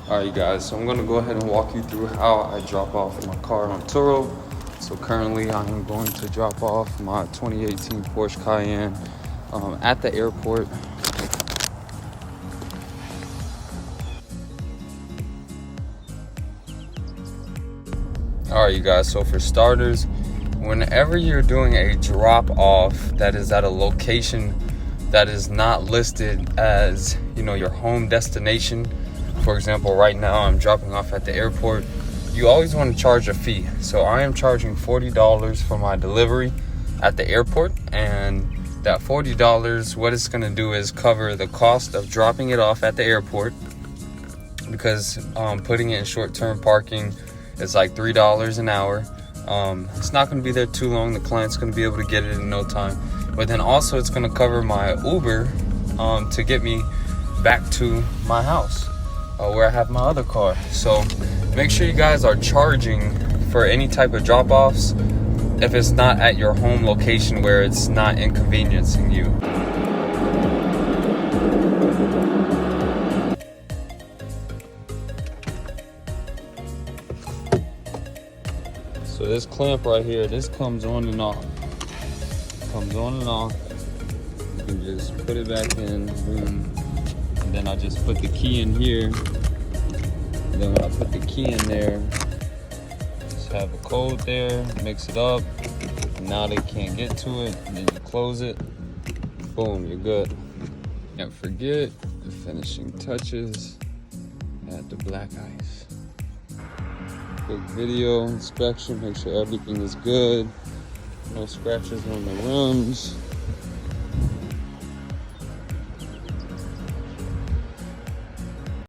All right, guys, so I'm gonna go ahead and walk you through how I drop off my car on Turo. So currently I am going to drop off my 2018 Porsche Cayenne at the airport. All right, you guys, so for starters, whenever you're doing a drop off that is at a location that is not listed as, your home destination, for example, right now I'm dropping off at the airport, you always want to charge a fee. So I am charging $40 for my delivery at the airport, and that $40, what it's going to do is cover the cost of dropping it off at the airport, because putting it in short-term parking is like $3 an hour. It's not going to be there too long. The client's going to be able to get it in no time. But then also it's going to cover my Uber to get me back to my house where I have my other car. So make sure you guys are charging for any type of drop-offs if it's not at your home location where it's not inconveniencing you. So this clamp right here, this comes on and off. Comes on and off. You can just put it back in, boom. And then I just put the key in here. And then when I put the key in there, just have a code there, mix it up. Now they can't get to it. And then you close it. Boom, you're good. Can't forget the finishing touches. Add the black ice. Quick video inspection, make sure everything is good. No scratches on the rims.